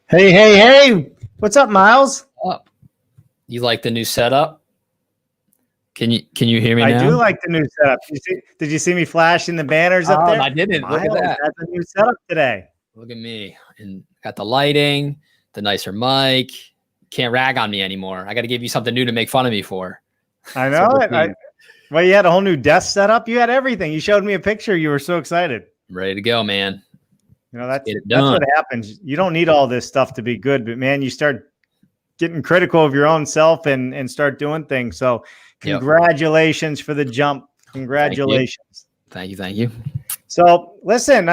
Hey, hey, hey. What's up, Miles? Up. You like the new setup? Can you hear me I do now? like the new setup. Did you see me flashing the banners up Oh, there? I didn't. Look at Miles that. has a new setup today. Look at me. And got the lighting, the nicer mic. Can't rag on me anymore. I got to give you something new to make fun of me for. I So know we'll it. see. Well, you had a whole new desk setup. You had everything. You showed me a picture. You were so excited. I'm ready to go, man. You know, Let's that's get it that's done. what happens. You don't need all this stuff to be good, but man, you start getting critical of your own self and start doing things. So, Yep. congratulations for the jump. Thank you. Congratulations. Thank you. Thank you. So, listen,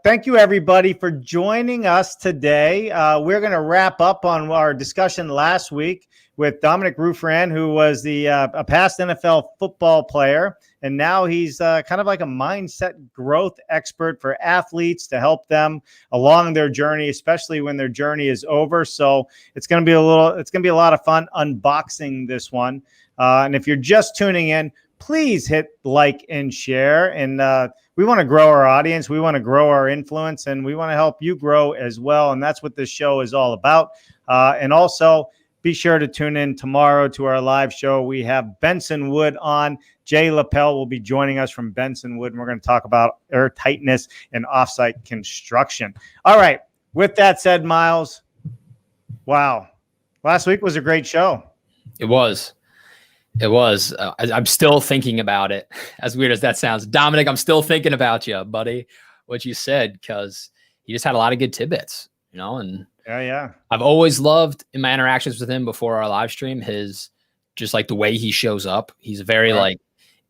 thank you everybody for joining us today. We're going to wrap up on our discussion last week with Dominic Ruffran, who was a past NFL football player, and now he's kind of like a mindset growth expert for athletes to help them along their journey, especially when their journey is over. So, it's going to be a lot of fun unboxing this one. And if you're just tuning in, please hit like and share. And we want to grow our audience. We want to grow our influence, and we want to help you grow as well. And that's what this show is all about. And also, be sure to tune in tomorrow to our live show. We have Benson Wood on. Jay Lapel will be joining us from Benson Wood, and we're going to talk about air tightness and offsite construction. All right. With that said, Miles, wow. Last week was a great show. It was. It was. I'm still thinking about it. As weird as that sounds, Dominic, I'm still thinking about you, buddy. What you said, because he just had a lot of good tidbits, and Yeah. I've always loved in my interactions with him before our live stream, his just like the way he shows up. He's very like,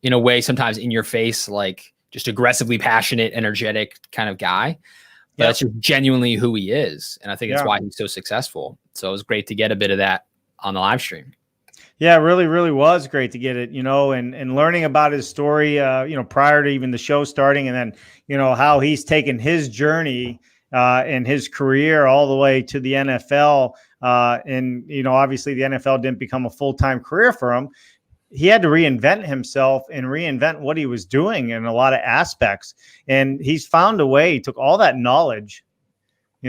in a way, sometimes in your face, like just aggressively passionate, energetic kind of guy. But that's just genuinely who he is. And I think that's why he's so successful. So it was great to get a bit of that on the live stream. Yeah, it really, really was great to get it, and learning about his story, prior to even the show starting, and then, how he's taken his journey in his career all the way to the NFL. And, obviously the NFL didn't become a full-time career for him. He had to reinvent himself and reinvent what he was doing in a lot of aspects. And he's found a way. He took all that knowledge,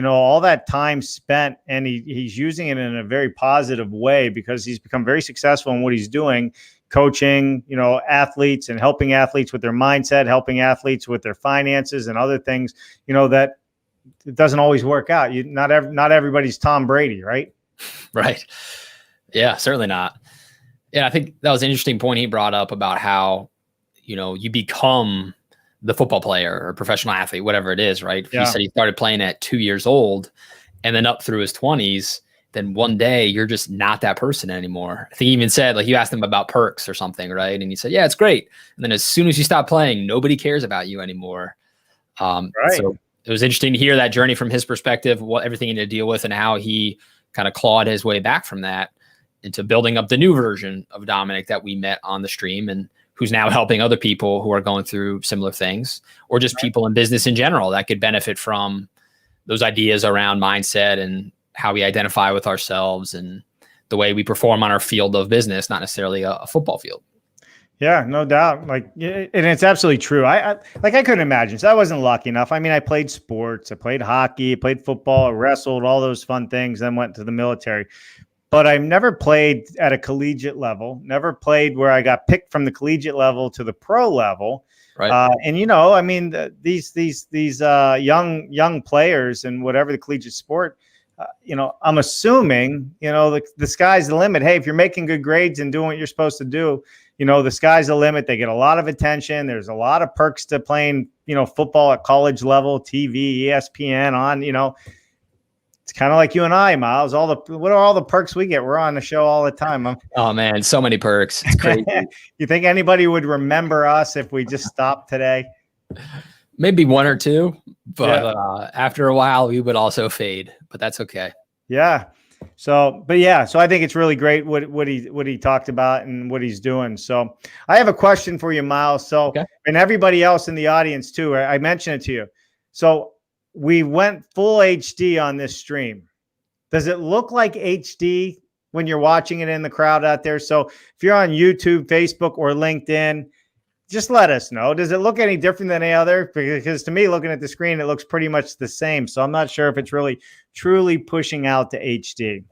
all that time spent, and he's using it in a very positive way because he's become very successful in what he's doing, coaching, athletes and helping athletes with their mindset, helping athletes with their finances and other things, that it doesn't always work out. Not everybody's Tom Brady, right? Right. Yeah, certainly not. Yeah, I think that was an interesting point he brought up about how, you become the football player or professional athlete, whatever it is, right? Yeah. He said he started playing at 2 years old and then up through his 20s. Then one day you're just not that person anymore. I think he even said, like, you asked him about perks or something, right? And he said, yeah, it's great. And then as soon as you stop playing, nobody cares about you anymore. Right. So it was interesting to hear that journey from his perspective, what everything he had to deal with and how he kind of clawed his way back from that into building up the new version of Dominic that we met on the stream and who's now helping other people who are going through similar things, or just people in business in general that could benefit from those ideas around mindset and how we identify with ourselves and the way we perform on our field of business, not necessarily a football field. Yeah, no doubt. And it's absolutely true. I couldn't imagine. So I wasn't lucky enough. I mean, I played sports, I played hockey, I played football, I wrestled, all those fun things, then went to the military. But I've never played at a collegiate level, never played where I got picked from the collegiate level to the pro level. Right. And, these young players and whatever the collegiate sport, I'm assuming, the sky's the limit. Hey, if you're making good grades and doing what you're supposed to do, the sky's the limit. They get a lot of attention. There's a lot of perks to playing, football at college level, TV, ESPN on, It's kind of like you and I, Miles. What are all the perks we get? We're on the show all the time. Oh man, so many perks. It's crazy. You think anybody would remember us if we just stopped today? Maybe one or two, but after a while we would also fade. But that's okay. Yeah. So I think it's really great what he talked about and what he's doing. So I have a question for you, Miles. So and everybody else in the audience too. I mentioned it to you. So we went full HD on this stream. Does it look like HD when you're watching it in the crowd out there? So if you're on YouTube, Facebook, or LinkedIn, just let us know. Does it look any different than any other? Because to me, looking at the screen, it looks pretty much the same. So I'm not sure if it's really truly pushing out to HD.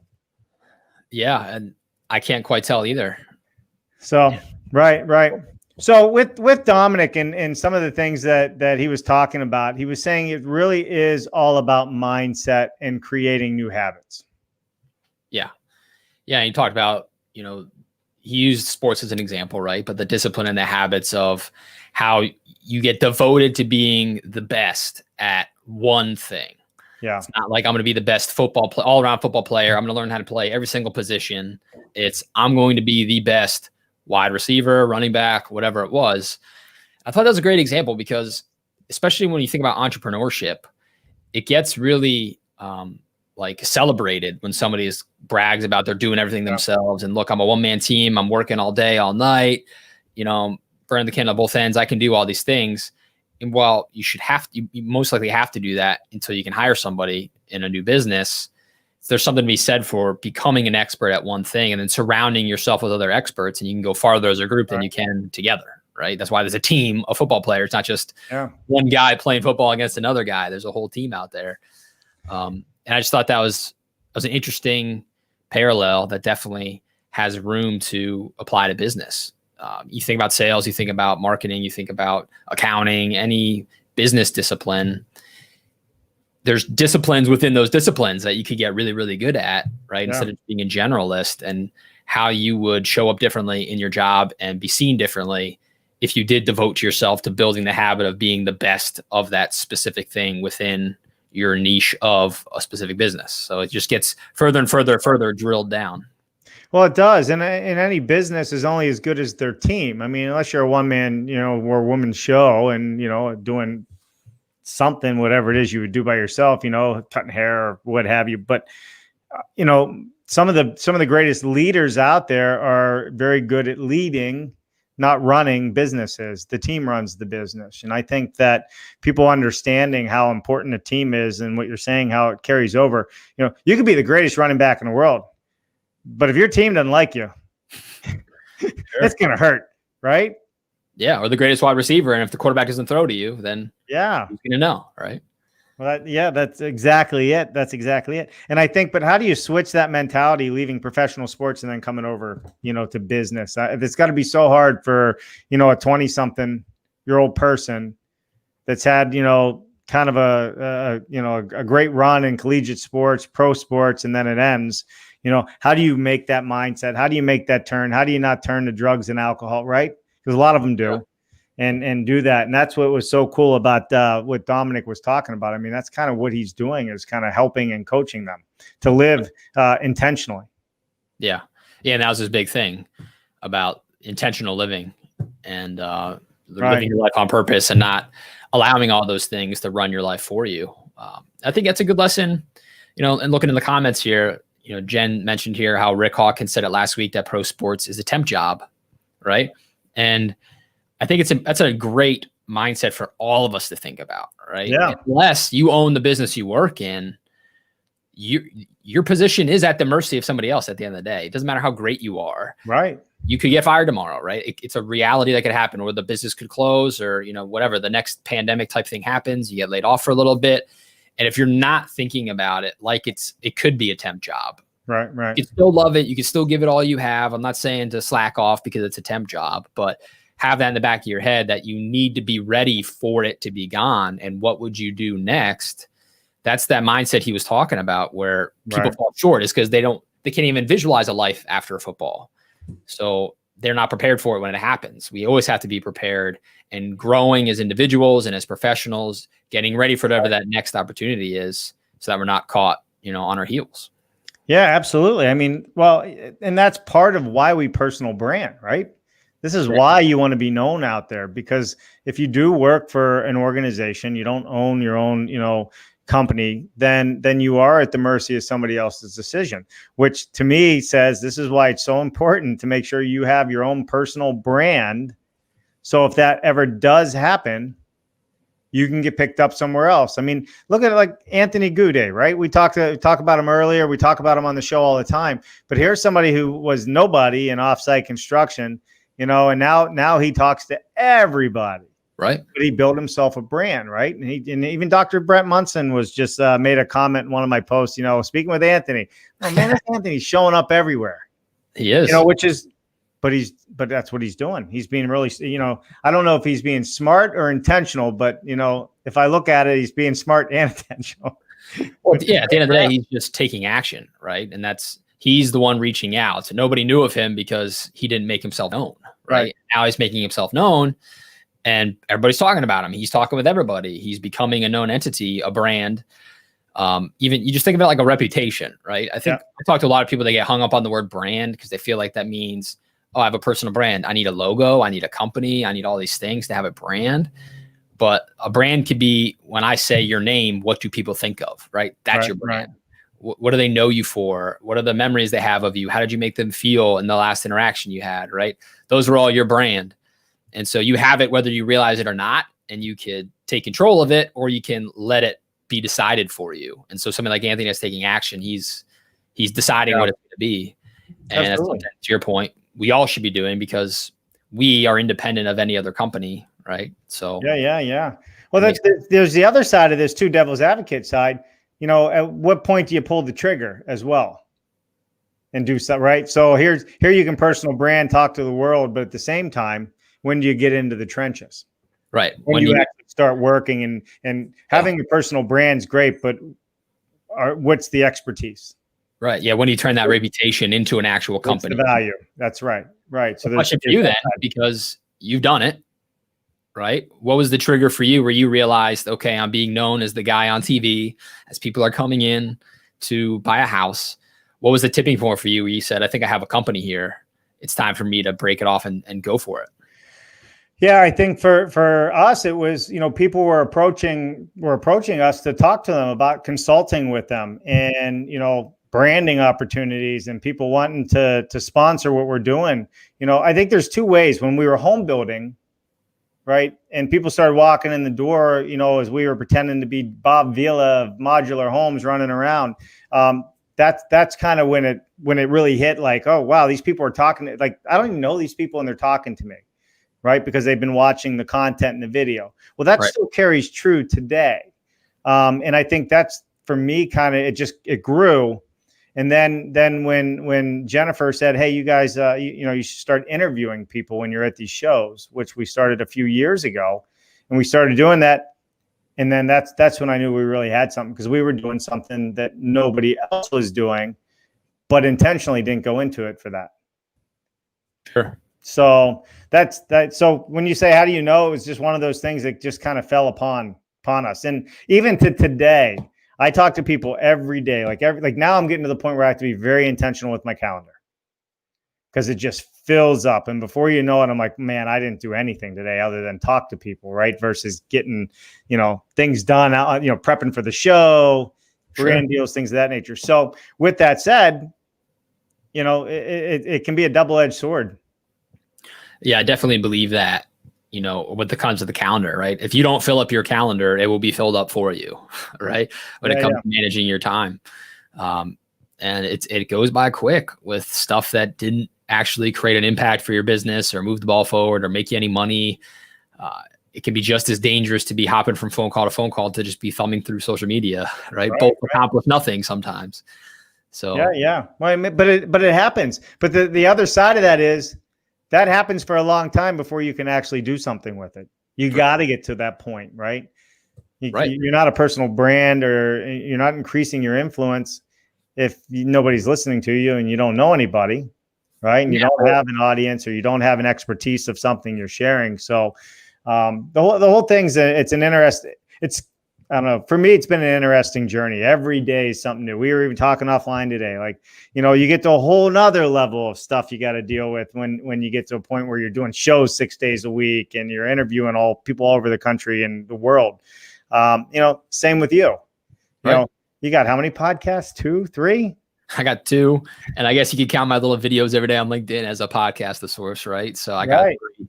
Yeah, and I can't quite tell either. So, right. So with Dominic and some of the things that he was talking about, he was saying it really is all about mindset and creating new habits. Yeah. And he talked about, he used sports as an example, right? But the discipline and the habits of how you get devoted to being the best at one thing. Yeah. It's not like I'm going to be the best all around football player. I'm going to learn how to play every single position. I'm going to be the best wide receiver, running back, whatever it was. I thought that was a great example because especially when you think about entrepreneurship, it gets really celebrated when somebody brags about they're doing everything themselves. And look, I'm a one-man team. I'm working all day, all night, burning the candle at both ends. I can do all these things. And while you most likely have to do that until you can hire somebody in a new business, there's something to be said for becoming an expert at one thing and then surrounding yourself with other experts, and you can go farther as a group than you can together, right? That's why there's a team of football players. It's not just one guy playing football against another guy. There's a whole team out there. And I just thought that was an interesting parallel that definitely has room to apply to business. You think about sales, you think about marketing, you think about accounting, any business discipline. There's disciplines within those disciplines that you could get really, really good at, right? Instead of being a generalist, and how you would show up differently in your job and be seen differently if you did devote to yourself to building the habit of being the best of that specific thing within your niche of a specific business. So it just gets further and further drilled down. Well, it does. And in any business is only as good as their team. I mean, unless you're a one man, or woman show and, doing something, whatever it is you would do by yourself, cutting hair or what have you. But, some of the greatest leaders out there are very good at leading, not running businesses. The team runs the business. And I think that people understanding how important a team is and what you're saying, how it carries over, you could be the greatest running back in the world, but if your team doesn't like you, it's going to hurt, right? Yeah. Or the greatest wide receiver. And if the quarterback doesn't throw to you, then who's going to know, right? Well, that's exactly it. And I think, but how do you switch that mentality, leaving professional sports and then coming over, to business? It's got to be so hard for, a 20-something-year-old person that's had, kind of a great run in collegiate sports, pro sports, and then it ends. How do you make that mindset? How do you make that turn? How do you not turn to drugs and alcohol, right? Because a lot of them do. Yeah. And do that. And that's what was so cool about what Dominic was talking about. I mean, that's kind of what he's doing, is kind of helping and coaching them to live intentionally. Yeah. And that was his big thing about intentional living and living your life on purpose and not allowing all those things to run your life for you. I think that's a good lesson, and looking in the comments here, Jen mentioned here how Rick Hawkins said it last week that pro sports is a temp job, right? And I think that's a great mindset for all of us to think about, right? Yeah. Unless you own the business you work in, your position is at the mercy of somebody else at the end of the day. It doesn't matter how great you are. Right. You could get fired tomorrow, right? It's a reality that could happen, or the business could close, or, whatever, the next pandemic type thing happens, you get laid off for a little bit. And if you're not thinking about it like it could be a temp job. Right. You can still love it. You can still give it all you have. I'm not saying to slack off because it's a temp job, but have that in the back of your head that you need to be ready for it to be gone. And what would you do next? That's that mindset he was talking about, where people fall short, is because they can't even visualize a life after football. So they're not prepared for it when it happens. We always have to be prepared and growing as individuals and as professionals, getting ready for whatever that next opportunity is, so that we're not caught, on our heels. Yeah, absolutely. I mean, well, and that's part of why we personal brand, right? This is why you want to be known out there, because if you do work for an organization, you don't own your own, company, then you are at the mercy of somebody else's decision, which to me says this is why it's so important to make sure you have your own personal brand. So if that ever does happen, you can get picked up somewhere else. I mean, look at it like Anthony Goudet, right? We talk about him earlier. We talk about him on the show all the time. But here's somebody who was nobody in offsite construction, you know, and now he talks to everybody. Right. But he built himself a brand, right? And even Dr. Brett Munson was just made a comment in one of my posts, you know, speaking with Anthony. Oh man, this Anthony's showing up everywhere. He is. You know, but that's what he's doing. He's being really, you know, I don't know if he's being smart or intentional, but you know, if I look at it, he's being smart and intentional. Well, yeah, at the end of the day, he's just taking action, right? And he's the one reaching out. So nobody knew of him because he didn't make himself known, right? Now he's making himself known and everybody's talking about him. He's talking with everybody. He's becoming a known entity, a brand. Even you just think of it like a reputation, right? I think I talk to a lot of people that get hung up on the word brand because they feel like that means, oh, I have a personal brand. I need a logo. I need a company. I need all these things to have a brand. But a brand could be, when I say your name, what do people think of, right? That's your brand. Right. What do they know you for? What are the memories they have of you? How did you make them feel in the last interaction you had, right? Those are all your brand. And so you have it whether you realize it or not, and you could take control of it or you can let it be decided for you. And so something like Anthony is taking action. He's deciding what it's going to be. And that's something, to your point, we all should be doing because we are independent of any other company, right? So yeah. Well, there's the other side of this too, devil's advocate side. You know, at what point do you pull the trigger as well and do something, right? So here you can personal brand, talk to the world, but at the same time, when do you get into the trenches? Right. When you actually start working and having your personal brand's great, but what's the expertise? Right. Yeah. When you turn that reputation into an actual company. What's the value? That's right. Right. So the question for you then, because you've done it, right? What was the trigger for you where you realized, okay, I'm being known as the guy on TV as people are coming in to buy a house? What was the tipping point for you where you said, I think I have a company here. It's time for me to break it off and go for it? Yeah, I think for us, it was, you know, people were approaching us to talk to them about consulting with them and, you know, branding opportunities and people wanting to sponsor what we're doing. You know, I think there's two ways. When we were home building, right, and people started walking in the door, you know, as we were pretending to be Bob Vila of Modular Homes running around. That's kind of when it really hit, like, oh wow, these people are talking. Like, I don't even know these people and they're talking to me, right? Because they've been watching the content and the video. Well, that still carries true today. And I think that's, for me, kind of, it grew. And then when Jennifer said, hey, you guys, you should start interviewing people when you're at these shows, which we started a few years ago, and we started doing that. And then that's when I knew we really had something, because we were doing something that nobody else was doing, but intentionally didn't go into it for that. Sure. So that's that. So when you say, how do you know, it was just one of those things that just kind of fell upon us. And even to today, I talk to people every day. Like now I'm getting to the point where I have to be very intentional with my calendar because it just fills up. And before you know it, I'm like, man, I didn't do anything today other than talk to people, right? Versus getting, you know, things done, you know, prepping for the show, brand deals, things of that nature. So with that said, you know, it can be a double-edged sword. Yeah, I definitely believe that, you know, when it comes to the calendar, right? If you don't fill up your calendar, it will be filled up for you, right? When it comes to managing your time. And it goes by quick with stuff that didn't actually create an impact for your business or move the ball forward or make you any money. It can be just as dangerous to be hopping from phone call to phone call to just be thumbing through social media, right? Both accomplish nothing sometimes. So yeah. Well, but it happens. But the other side of that is, that happens for a long time before you can actually do something with it. You got to get to that point, right? You're not a personal brand, or you're not increasing your influence if nobody's listening to you and you don't know anybody, right? And you don't have an audience, or you don't have an expertise of something you're sharing. So the whole thing's I don't know. For me, it's been an interesting journey. Every day is something new. We were even talking offline today. Like, you know, you get to a whole nother level of stuff you got to deal with when you get to a point where you're doing shows 6 days a week and you're interviewing people all over the country and the world. You know, same with you. You know, you got how many podcasts? 2, 3? I got 2. And I guess you could count my little videos every day on LinkedIn as a podcast, the source, right? So I got 3.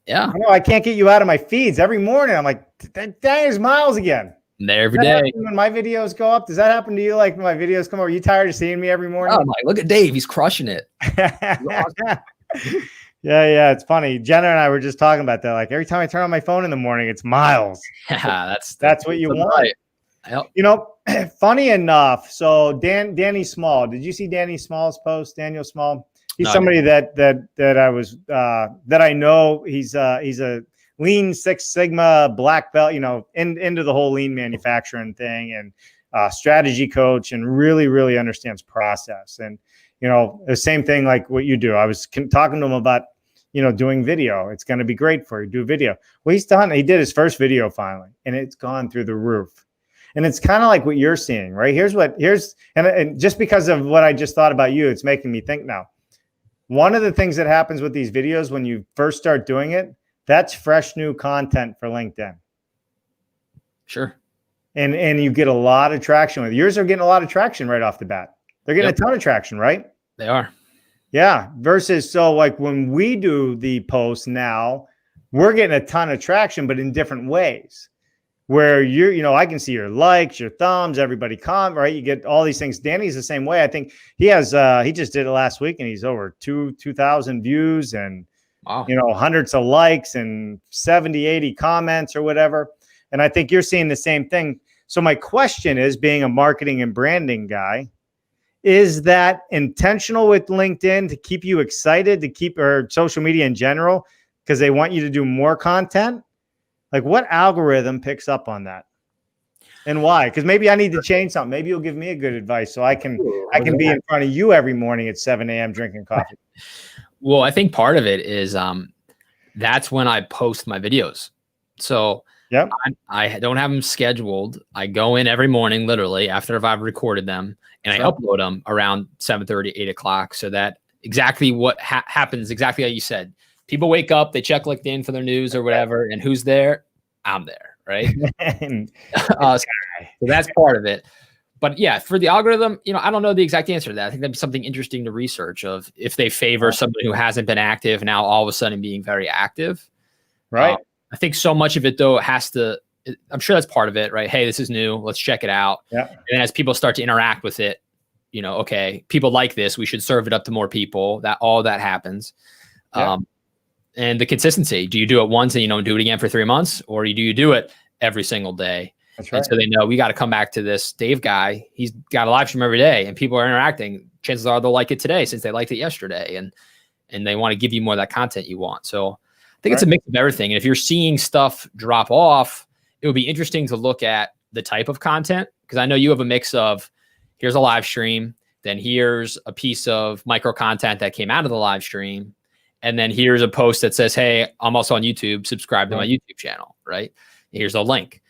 Yeah. I can't get you out of my feeds every morning. I'm like, that is Miles again. I'm there every day. When my videos go up, does that happen to you? Like when my videos come over, are you tired of seeing me every morning? Oh, I'm like, look at Dave. He's crushing it. Yeah. It's funny. Jenna and I were just talking about that. Like every time I turn on my phone in the morning, it's miles. Yeah, That's what you want. Right. Yep. You know, funny enough. So Danny Small, did you see Danny Small's post? Daniel Small. He's somebody that I was that I know. He's a Lean Six Sigma black belt. You know, into the whole lean manufacturing thing and strategy coach, and really understands process. And you know, the same thing like what you do. I was talking to him about, you know, doing video. It's going to be great for you. Do video. Well, he's done. He did his first video finally, and it's gone through the roof. And it's kind of like what you're seeing, right? And just because of what I just thought about you, it's making me think now. One of the things that happens with these videos when you first start doing it, that's fresh new content for LinkedIn. Sure. And you get a lot of traction with yours. Are getting a lot of traction right off the bat. They're getting a ton of traction, right? They are. Yeah. Versus, so like when we do the posts now, we're getting a ton of traction, but in different ways. Where you know, I can see your likes, your thumbs, everybody comment, right? You get all these things. Danny's the same way. I think he just did it last week and he's over 2,000 views and, wow, you know, hundreds of likes and 70, 80 comments or whatever. And I think you're seeing the same thing. So my question is, being a marketing and branding guy, is that intentional with LinkedIn to keep you excited, or social media in general, because they want you to do more content? Like what algorithm picks up on that and why? Because maybe I need to change something. Maybe you'll give me a good advice so I can be in front of you every morning at 7 a.m. drinking coffee. Well, I think part of it is that's when I post my videos. So yep. I don't have them scheduled. I go in every morning, literally after I've recorded them, and I upload them around 7:30, 8 o'clock. So that exactly what happens, exactly how you said. People wake up, they check LinkedIn for their news or whatever, and who's there? I'm there, right? So that's part of it. But yeah, for the algorithm, you know, I don't know the exact answer to that. I think that'd be something interesting to research of if they favor somebody who hasn't been active now all of a sudden being very active. Right. I think so much of it though I'm sure that's part of it, right? Hey, this is new. Let's check it out. Yeah. And as people start to interact with it, you know, okay, people like this, we should serve it up to more people. All that happens. Yeah. And the consistency. Do you do it once and you don't do it again for 3 months, or do you do it every single day? That's right. And so they know we got to come back to this Dave guy. He's got a live stream every day, and people are interacting. Chances are they'll like it today since they liked it yesterday, and they want to give you more of that content you want. So I think it's a mix of everything. And if you're seeing stuff drop off, it would be interesting to look at the type of content, because I know you have a mix of here's a live stream, then here's a piece of micro content that came out of the live stream. And then here's a post that says, hey, I'm also on YouTube, subscribe to my YouTube channel, right? Here's a link.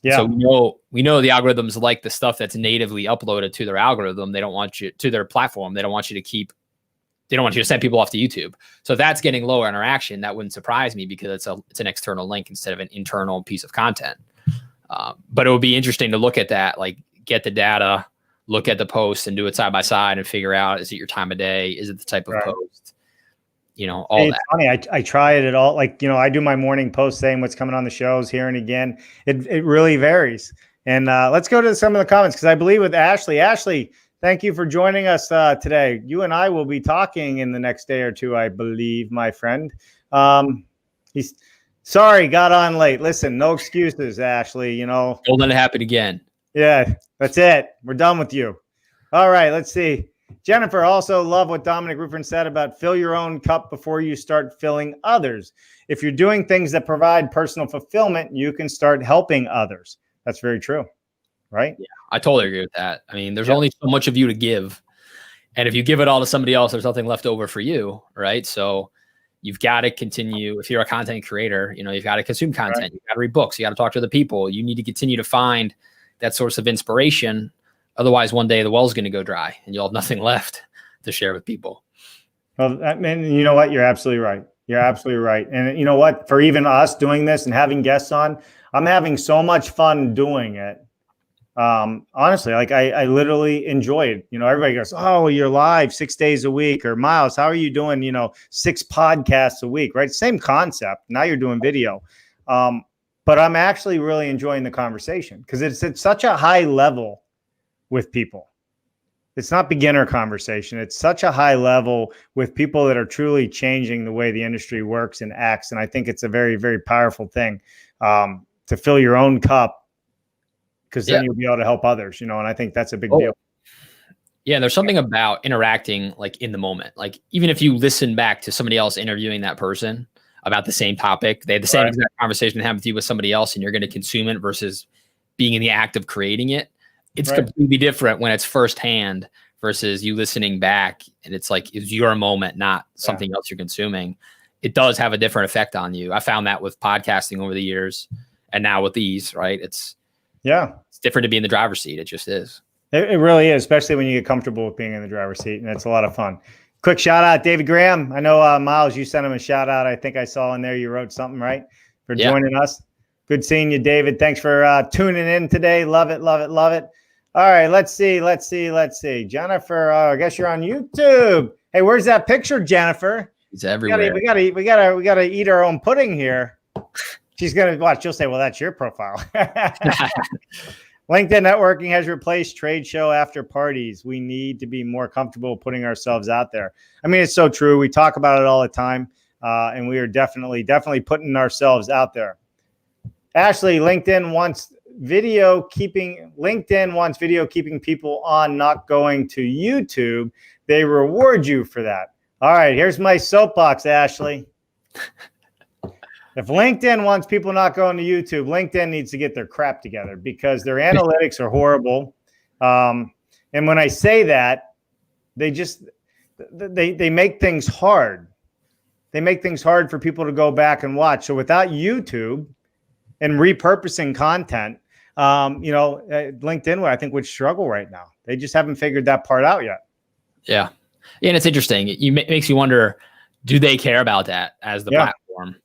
Yeah. So we know the algorithms like the stuff that's natively uploaded to their algorithm. They don't want you to their platform. They don't want you to send people off to YouTube. So if that's getting lower interaction, that wouldn't surprise me, because it's an external link instead of an internal piece of content. But it would be interesting to look at that, like get the data, look at the post and do it side by side and figure out, is it your time of day? Is it the type of post? You know, all it's that. Funny. I try it at all. Like, you know, I do my morning post saying what's coming on the shows here and again. It really varies. And let's go to some of the comments, because I believe with Ashley. Ashley, thank you for joining us today. You and I will be talking in the next day or two, I believe, my friend. He's sorry, got on late. Listen, no excuses, Ashley. You know, don't let it happen again. Yeah, that's it. We're done with you. All right, let's see. Jennifer, also love what Dominic Ruffin said about fill your own cup before you start filling others. If you're doing things that provide personal fulfillment, you can start helping others. That's very true, right? Yeah, I totally agree with that. I mean, there's only so much of you to give. And if you give it all to somebody else, there's nothing left over for you, right? So you've got to continue. If you're a content creator, you know, you've got to consume content. Right. You've got to read books. You got to talk to the people. You need to continue to find that source of inspiration. Otherwise, one day the well's going to go dry and you'll have nothing left to share with people. Well, I mean, you know what? You're absolutely right. You're absolutely right. And you know what? For even us doing this and having guests on, I'm having so much fun doing it. Honestly, like I literally enjoy it. You know, everybody goes, oh, you're live 6 days a week, or Miles, how are you doing? You know, 6 podcasts a week, right? Same concept. Now you're doing video. But I'm actually really enjoying the conversation because it's at such a high level with people. It's not beginner conversation. It's such a high level with people that are truly changing the way the industry works and acts. And I think it's a very, very powerful thing to fill your own cup, because then you'll be able to help others, and I think that's a big deal. Yeah, there's something about interacting like in the moment. Like even if you listen back to somebody else interviewing that person about the same topic, they had the same exact conversation happened with you with somebody else, and you're going to consume it versus being in the act of creating it. It's completely different when it's firsthand versus you listening back, and it's like it's your moment, not something else you're consuming. It does have a different effect on you. I found that with podcasting over the years, and now with these, right? It's different to be in the driver's seat. It just is. It really is, especially when you get comfortable with being in the driver's seat, and it's a lot of fun. Quick shout out, David Graham. I know, Miles, you sent him a shout out. I think I saw in there you wrote something, right, for joining us. Good seeing you, David. Thanks for tuning in today. Love it, love it, love it. All right, let's see. Jennifer, I guess you're on YouTube. Hey, where's that picture, Jennifer? It's everywhere. We gotta eat our own pudding here. She's gonna watch. She'll say, "Well, that's your profile." LinkedIn networking has replaced trade show after parties. We need to be more comfortable putting ourselves out there. I mean, it's so true. We talk about it all the time, and we are definitely putting ourselves out there. Ashley, LinkedIn wants video keeping people on, not going to YouTube. They reward you for that. All right, here's my soapbox, Ashley. If LinkedIn wants people not going to YouTube, LinkedIn needs to get their crap together, because their analytics are horrible. And when I say that, they make things hard. They make things hard for people to go back and watch. So without YouTube and repurposing content, LinkedIn, I think, would struggle right now. They just haven't figured that part out yet. Yeah. And it's interesting. It makes you wonder, do they care about that as the platform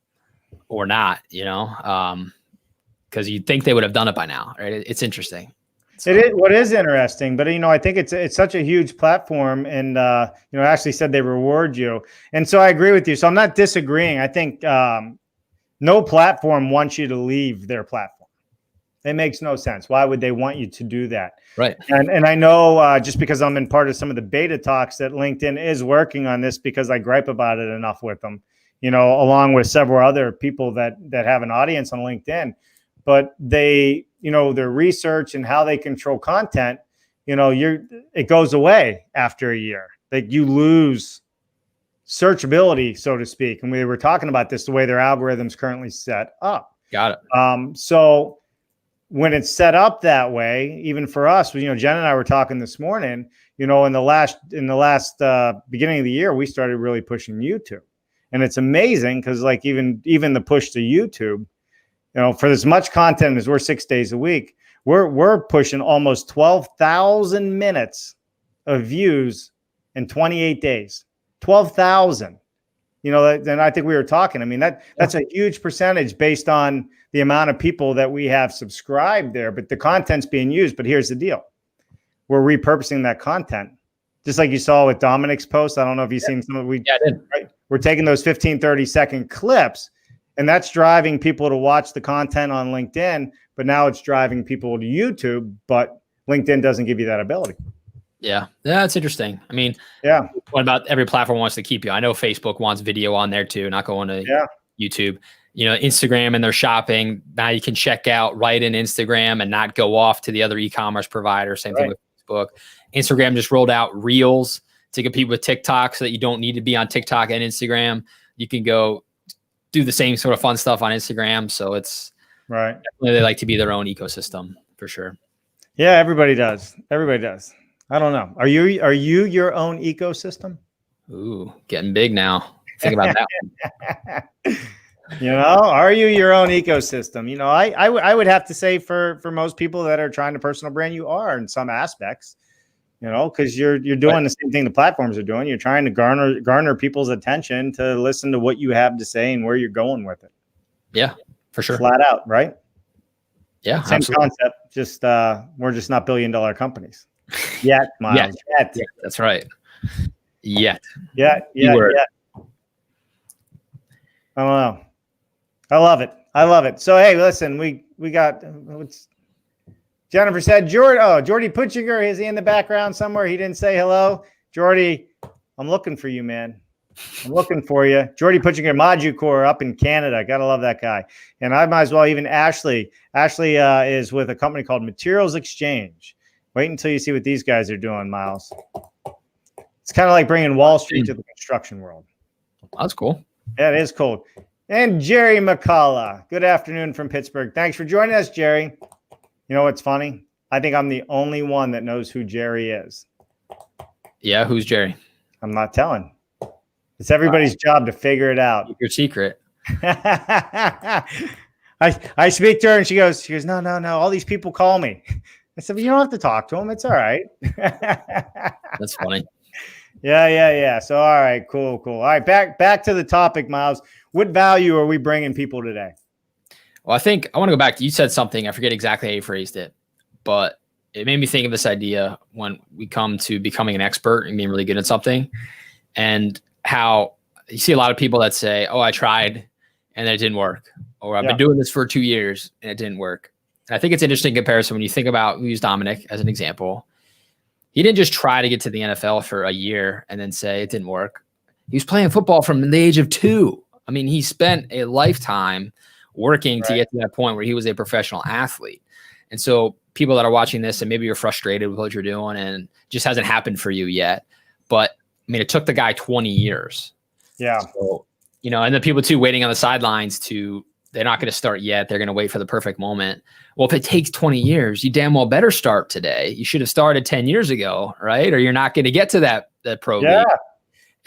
or not, because you'd think they would have done it by now, right? It's interesting. So. It is what is interesting, but I think it's such a huge platform, and Ashley said they reward you, and so I agree with you. So I'm not disagreeing. I think no platform wants you to leave their platform. It makes no sense. Why would they want you to do that? Right. And I know just because I'm in part of some of the beta talks that LinkedIn is working on this, because I gripe about it enough with them, along with several other people that have an audience on LinkedIn. But they, their research and how they control content, it goes away after a year. Like, you lose searchability, so to speak. And we were talking about this, the way their algorithm's currently set up. Got it. So when it's set up that way, even for us, Jen and I were talking this morning, in the last beginning of the year, we started really pushing YouTube. And it's amazing, because like even the push to YouTube, for as much content as we're 6 days a week, we're pushing almost 12,000 minutes of views in 28 days. 12,000. And I think we were talking. I mean, that's a huge percentage based on the amount of people that we have subscribed there, but the content's being used. But here's the deal. We're repurposing that content. Just like you saw with Dominic's post. I don't know if you've seen some of it. I did. Right? We're taking those 15, 30-second clips, and that's driving people to watch the content on LinkedIn, but now it's driving people to YouTube, but LinkedIn doesn't give you that ability. Yeah, that's interesting. I mean, what about every platform wants to keep you? I know Facebook wants video on there too, not going to YouTube. Instagram and their shopping. Now you can check out right in Instagram and not go off to the other e-commerce provider. Same thing with Facebook. Instagram just rolled out Reels to compete with TikTok, so that you don't need to be on TikTok and Instagram. You can go do the same sort of fun stuff on Instagram. So it's definitely, they like to be their own ecosystem for sure. Yeah, everybody does. I don't know. Are you your own ecosystem? Ooh, getting big now. Think about that one. Are you your own ecosystem? I would have to say for most people that are trying to personal brand, you are in some aspects, because you're doing the same thing the platforms are doing. You're trying to garner people's attention to listen to what you have to say and where you're going with it. Yeah, for sure. Flat out, right? Yeah, same concept. Just we're just not billion-dollar companies yet, Miles. Yet. Yeah, that's right. Yet. Yeah. I don't know. I love it. So, hey, listen, we got Jennifer said, Jordy Putchinger, is he in the background somewhere? He didn't say hello. Jordy, I'm looking for you, man. I'm looking for you. Jordy Putchinger, Moducore up in Canada. Gotta love that guy. And I might as well even Ashley. Ashley is with a company called Materials Exchange. Wait until you see what these guys are doing, Miles. It's kind of like bringing Wall Street to the construction world. That's cool. Yeah, it is cool. And Jerry McCullough. Good afternoon from Pittsburgh. Thanks for joining us, Jerry. You know what's funny? I think I'm the only one that knows who Jerry is. Yeah, who's Jerry? I'm not telling. It's everybody's job to figure it out. Keep your secret. I speak to her and she goes, no. All these people call me. I said, well, you don't have to talk to them. It's all right. That's funny. Yeah. So, all right, cool. All right, back to the topic, Miles. What value are we bringing people today? Well, I think I want to go back to, you said something, I forget exactly how you phrased it, but it made me think of this idea when we come to becoming an expert and being really good at something, and how you see a lot of people that say, oh, I tried and it didn't work, or I've been doing this for 2 years and it didn't work. And I think it's an interesting comparison when you think about, we use Dominic as an example. He didn't just try to get to the NFL for a year and then say it didn't work. He was playing football from the age of 2. I mean, he spent a lifetime working to get to that point where he was a professional athlete. And so people that are watching this and maybe you're frustrated with what you're doing and just hasn't happened for you yet. But I mean, it took the guy 20 years. Yeah. So, and the people too waiting on the sidelines they're not going to start yet. They're going to wait for the perfect moment. Well, if it takes 20 years, you damn well better start today. You should have started 10 years ago, right? Or you're not going to get to that pro league.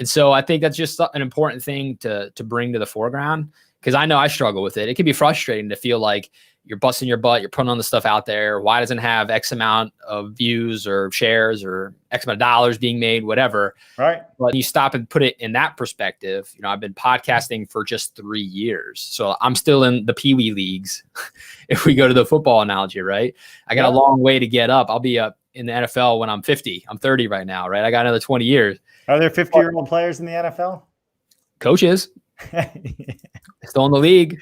And so I think that's just an important thing to bring to the foreground, because I know I struggle with it. It can be frustrating to feel like you're busting your butt, you're putting on the stuff out there. Why doesn't it have X amount of views or shares or X amount of dollars being made, whatever. Right. But you stop and put it in that perspective. I've been podcasting for just 3 years. So I'm still in the peewee leagues. If we go to the football analogy, right? I got a long way to get up. I'll be up in the NFL when I'm 50. I'm 30 right now, right? I got another 20 years. Are there 50-year-old players in the NFL? Coaches. Still in the league.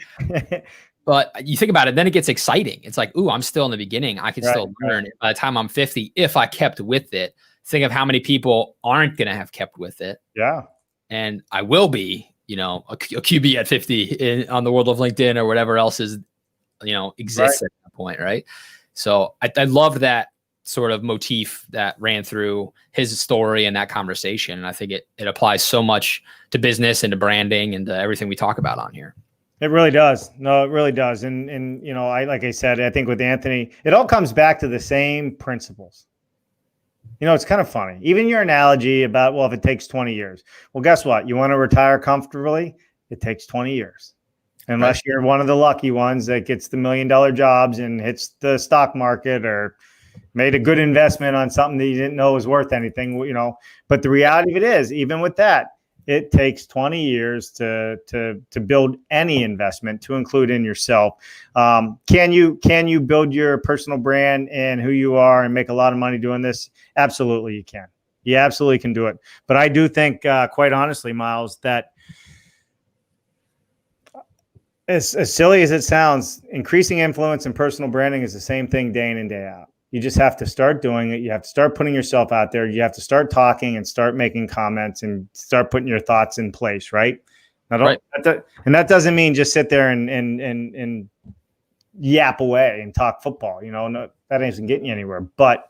But you think about it, then it gets exciting. It's like, ooh, I'm still in the beginning. I can still learn. By the time I'm 50, if I kept with it, think of how many people aren't going to have kept with it. Yeah. And I will be, a QB at 50 on the world of LinkedIn or whatever else is, exists at that point, right? So I love that sort of motif that ran through his story and that conversation. And I think it applies so much to business and to branding and to everything we talk about on here. It really does. No, it really does. And like I said, I think with Anthony, it all comes back to the same principles. It's kind of funny. Even your analogy about, well, if it takes 20 years. Well, guess what? You want to retire comfortably? It takes 20 years. Unless you're one of the lucky ones that gets the $1 million jobs and hits the stock market or made a good investment on something that you didn't know was worth anything, But the reality of it is, even with that, it takes 20 years to build any investment, to include in yourself. Can you build your personal brand and who you are and make a lot of money doing this? Absolutely, you can. You absolutely can do it. But I do think, quite honestly, Miles, that as silly as it sounds, increasing influence and personal branding is the same thing day in and day out. You just have to start doing it. You have to start putting yourself out there. You have to start talking and start making comments and start putting your thoughts in place, right? And that doesn't mean just sit there and yap away and talk football. No, that isn't getting you anywhere. But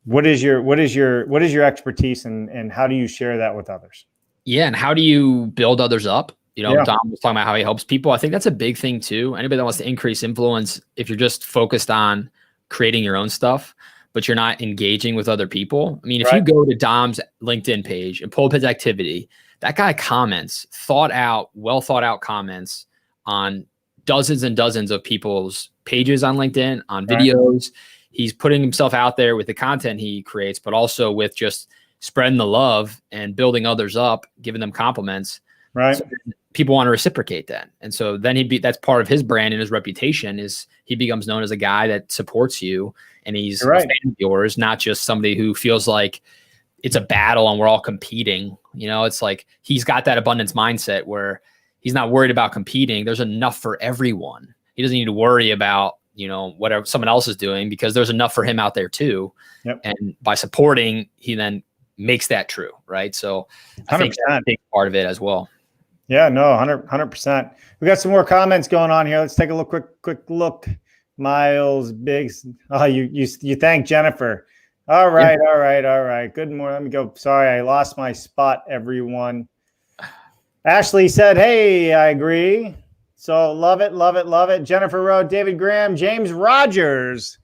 what is your expertise and how do you share that with others? Yeah, and how do you build others up? Dom was talking about how he helps people. I think that's a big thing too. Anybody that wants to increase influence, if you're just focused on creating your own stuff, but you're not engaging with other people. I mean, if you go to Dom's LinkedIn page and pull up his activity, that guy comments, well thought out comments on dozens and dozens of people's pages on LinkedIn, on videos. He's putting himself out there with the content he creates, but also with just spreading the love and building others up, giving them compliments. Right. So people want to reciprocate that. And so then that's part of his brand and his reputation is he becomes known as a guy that supports you and he's a fan of yours, not just somebody who feels like it's a battle and we're all competing. It's like he's got that abundance mindset where he's not worried about competing. There's enough for everyone. He doesn't need to worry about, whatever someone else is doing, because there's enough for him out there too. Yep. And by supporting, he then makes that true. Right. So I think that's a big part of it as well. Yeah, no, 100%. We got some more comments going on here. Let's take a look, quick look. Miles Biggs. Oh, you thank Jennifer. All right. Good morning. Let me go. Sorry, I lost my spot, everyone. Ashley said, hey, I agree. So love it. Jennifer Rowe, David Graham, James Rogers,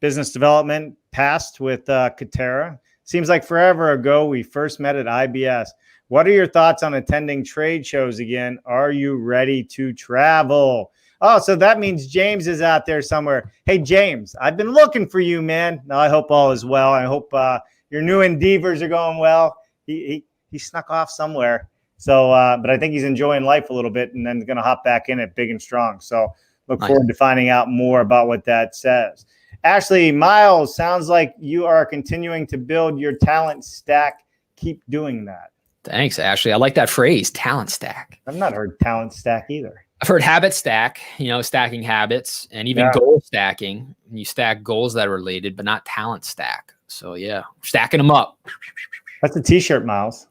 business development passed with Katera. Seems like forever ago we first met at IBS. What are your thoughts on attending trade shows again? Are you ready to travel? Oh, so that means James is out there somewhere. Hey, James, I've been looking for you, man. No, I hope all is well. I hope your new endeavors are going well. He snuck off somewhere. So, but I think he's enjoying life a little bit and then going to hop back in it big and strong. So look forward to finding out more about what that says. Ashley, Miles, sounds like you are continuing to build your talent stack. Keep doing that. Thanks, Ashley. I like that phrase, talent stack. I've not heard talent stack either. I've heard habit stack, stacking habits, and even goal stacking. You stack goals that are related, but not talent stack. So yeah, stacking them up. That's a t-shirt, Miles.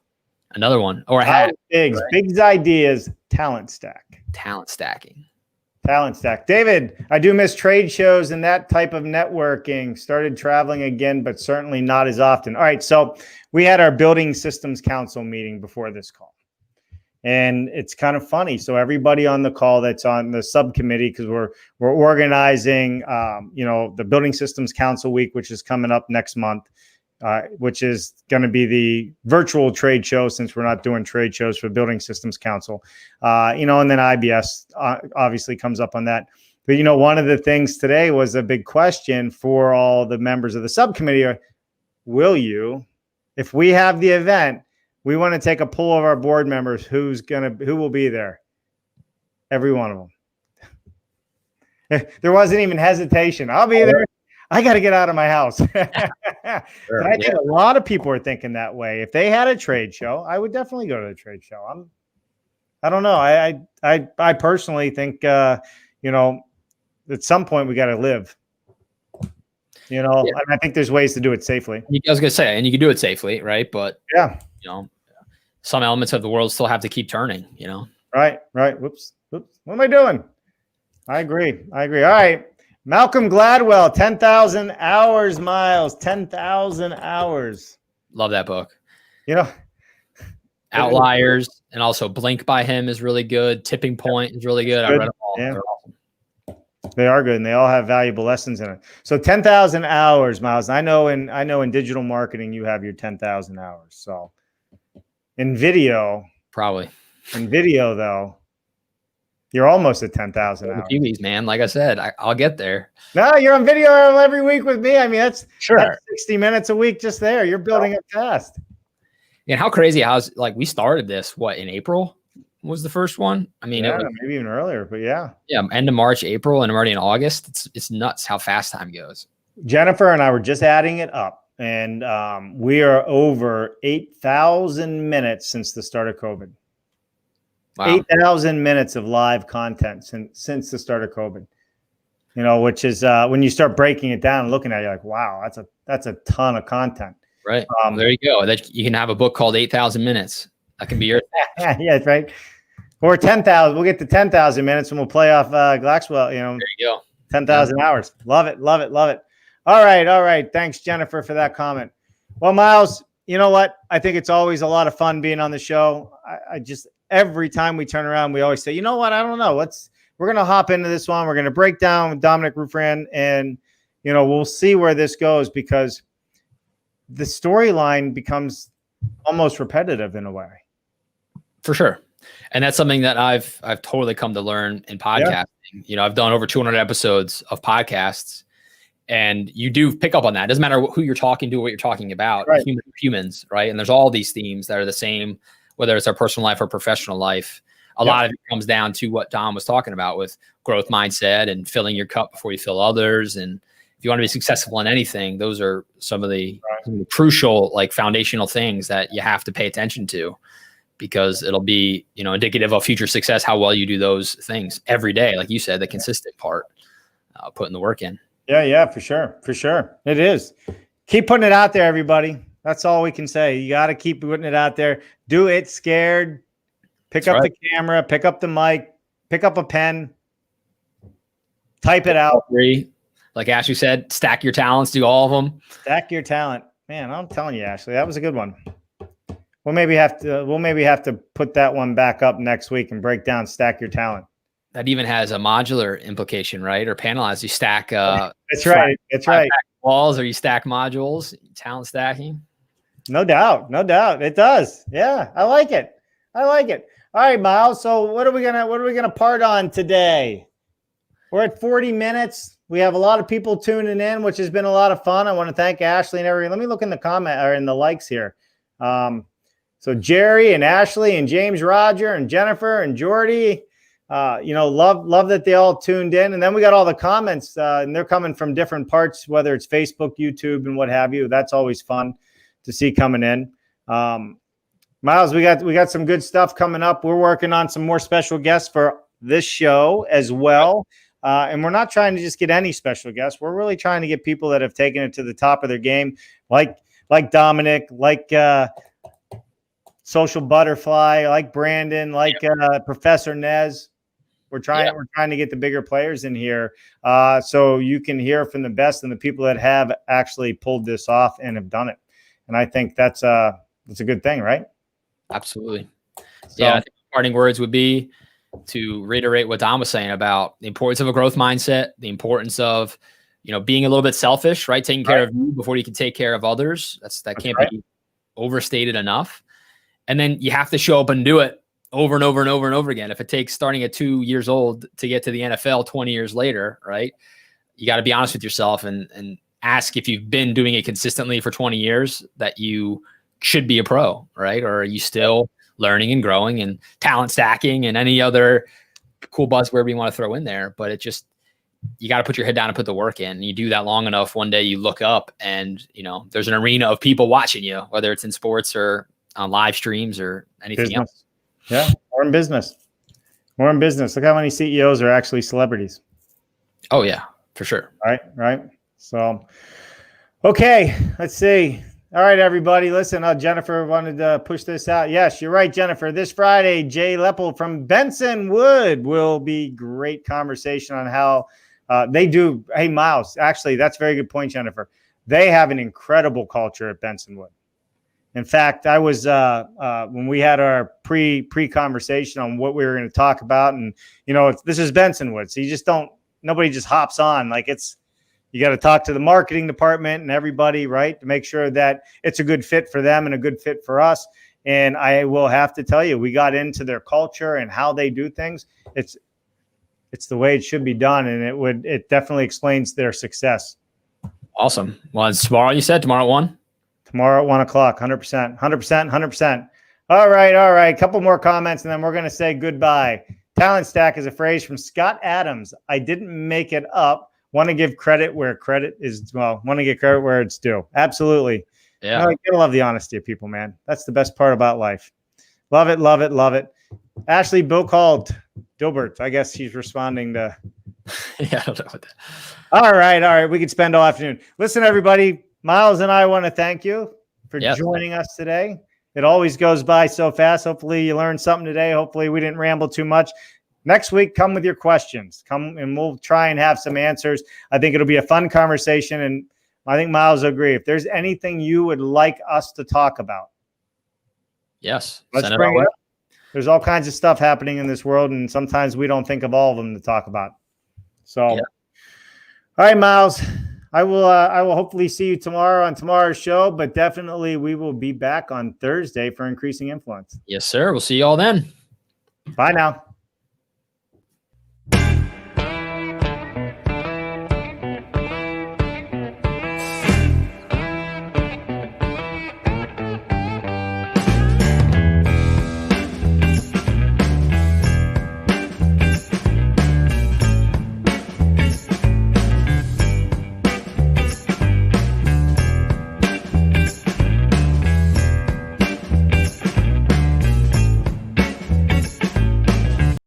Another one. Or a hat. Big's ideas, talent stack. Talent stacking. Talent stack. David, I do miss trade shows and that type of networking. Started traveling again, but certainly not as often. All right, so we had our Building Systems Council meeting before this call. And it's kind of funny. So everybody on the call that's on the subcommittee, because we're organizing, the Building Systems Council Week, which is coming up next month, which is going to be the virtual trade show since we're not doing trade shows for Building Systems Council, and then IBS obviously comes up on that. But, one of the things today was a big question for all the members of the subcommittee. Will you, if we have the event, we want to take a poll of our board members, who will be there? Every one of them. There wasn't even hesitation. I'll be there. I got to get out of my house. Sure, but I think a lot of people are thinking that way. If they had a trade show, I would definitely go to the trade show. I don't know. I personally think, at some point we got to live, and I think there's ways to do it safely. I was going to say, and you can do it safely, right? But yeah, some elements of the world still have to keep turning, Right. Whoops. What am I doing? I agree. All right. Malcolm Gladwell, 10,000 hours, Miles, 10,000 hours. Love that book. Outliers, and also Blink by him is really good. Tipping Point is really good. I read them all. Yeah. They're awesome. They are good, and they all have valuable lessons in it. So 10,000 hours, Miles. I know in digital marketing you have your 10,000 hours. So in video, probably. In video, though, you're almost at 10,000 hours. Man, like I said, I'll get there. No, you're on video every week with me. I mean, that's 60 minutes a week just there. You're building it fast. And how crazy! We started this in April was the first one. I mean, maybe even earlier, but yeah, end of March, April, and I'm already in August. It's nuts how fast time goes. Jennifer and I were just adding it up, and we are over 8,000 minutes since the start of COVID. Wow. 8,000 minutes of live content since the start of COVID. Which is when you start breaking it down and looking at it, you're like, wow, that's a ton of content. Right. There you go. That you can have a book called 8,000 Minutes. That can be your yeah, that's right. Or 10,000. We'll get to 10,000 minutes and we'll play off Glaxwell. There you go. 10,000 hours. Love it. All right. Thanks, Jennifer, for that comment. Well, Miles, you know what? I think it's always a lot of fun being on the show. I just every time we turn around, we always say, you know what? I don't know. We're gonna hop into this one. We're gonna break down with Dominic Ruffran, and we'll see where this goes, because the storyline becomes almost repetitive in a way. For sure. And that's something that I've totally come to learn in podcasting. Yeah. I've done over 200 episodes of podcasts, and you do pick up on that. It doesn't matter who you're talking to or what you're talking about. Right. Humans, right? And there's all these themes that are the same, whether it's our personal life or professional life. A lot of it comes down to what Dom was talking about with growth mindset and filling your cup before you fill others. And if you want to be successful in anything, those are some of the crucial, foundational things that you have to pay attention to, because it'll be, indicative of future success, how well you do those things every day. Like you said, the consistent part. putting the work in. Yeah, for sure. For sure. It is. Keep putting it out there, everybody. That's all we can say. You got to keep putting it out there. Do it scared. Pick up the camera, pick up the mic, pick up a pen, type it out. Like Ashley said, stack your talents, do all of them. Stack your talent. Man, I'm telling you, Ashley, that was a good one. We'll maybe have to put that one back up next week and break down stack your talent. That even has a modular implication, right? Or panelize. You stack that's right. That's right. Walls, or you stack modules, talent stacking. No doubt. It does. Yeah, I like it. All right, Miles. So what are we gonna part on today? We're at 40 minutes. We have a lot of people tuning in, which has been a lot of fun. I want to thank Ashley and everyone. Let me look in the comment or in the likes here. So Jerry and Ashley and James Roger and Jennifer and Jordy, love that they all tuned in. And then we got all the comments, and they're coming from different parts, whether it's Facebook, YouTube, and what have you. That's always fun to see coming in. Miles, we got some good stuff coming up. We're working on some more special guests for this show as well. And we're not trying to just get any special guests. We're really trying to get people that have taken it to the top of their game, like Dominic, like Social Butterfly, like Brandon, like Professor Nez. We're trying to get the bigger players in here, so you can hear from the best and the people that have actually pulled this off and have done it. And I think that's a good thing, right? Absolutely. So, I think parting words would be to reiterate what Dom was saying about the importance of a growth mindset, the importance of, being a little bit selfish, right? Taking care of you before you can take care of others. That can't be overstated enough. And then you have to show up and do it over and over and over and over again. If it takes starting at 2 years old to get to the NFL 20 years later, right? You got to be honest with yourself and ask if you've been doing it consistently for 20 years that you should be a pro, right? Or are you still learning and growing and talent stacking and any other cool buzzword we want to throw in there? But you got to put your head down and put the work in. And you do that long enough, one day you look up and, there's an arena of people watching you, whether it's in sports or on live streams or anything else. Yeah, we're in business. Look how many CEOs are actually celebrities. Oh, yeah, for sure. Right. So, okay, let's see. All right, everybody. Listen, Jennifer wanted to push this out. Yes, you're right, Jennifer. This Friday, Jay Leppel from Benson Wood will be great conversation on how they do. Hey, Miles, actually, that's a very good point, Jennifer. They have an incredible culture at Benson Wood. In fact, I was when we had our pre-conversation on what we were going to talk about, and this is Benson Wood, so nobody just hops on like it's. You got to talk to the marketing department and everybody, right, to make sure that it's a good fit for them and a good fit for us. And I will have to tell you, we got into their culture and how they do things. It's the way it should be done, and it definitely explains their success. Awesome. Well, it's tomorrow. You said tomorrow at 1. Tomorrow at 1:00, 100%. All right. Couple more comments, and then we're going to say goodbye. Talent stack is a phrase from Scott Adams. I didn't make it up. Want to give credit where credit is, want to get credit where it's due. Absolutely. Yeah. You gotta love the honesty of people, man. That's the best part about life. Love it. Ashley, Bill called Dilbert. I guess she's responding to. Yeah, I don't know what that. All right. We could spend all afternoon. Listen, everybody, Miles and I want to thank you for joining us today. It always goes by so fast. Hopefully you learned something today. Hopefully we didn't ramble too much. Next week, come with your questions. Come and we'll try and have some answers. I think it'll be a fun conversation, and I think Miles will agree. If there's anything you would like us to talk about, yes, let's bring it up. There's all kinds of stuff happening in this world, and sometimes we don't think of all of them to talk about. So, All right, Miles, I will hopefully see you tomorrow on tomorrow's show, but definitely we will be back on Thursday for Increasing Influence. Yes, sir. We'll see you all then. Bye now.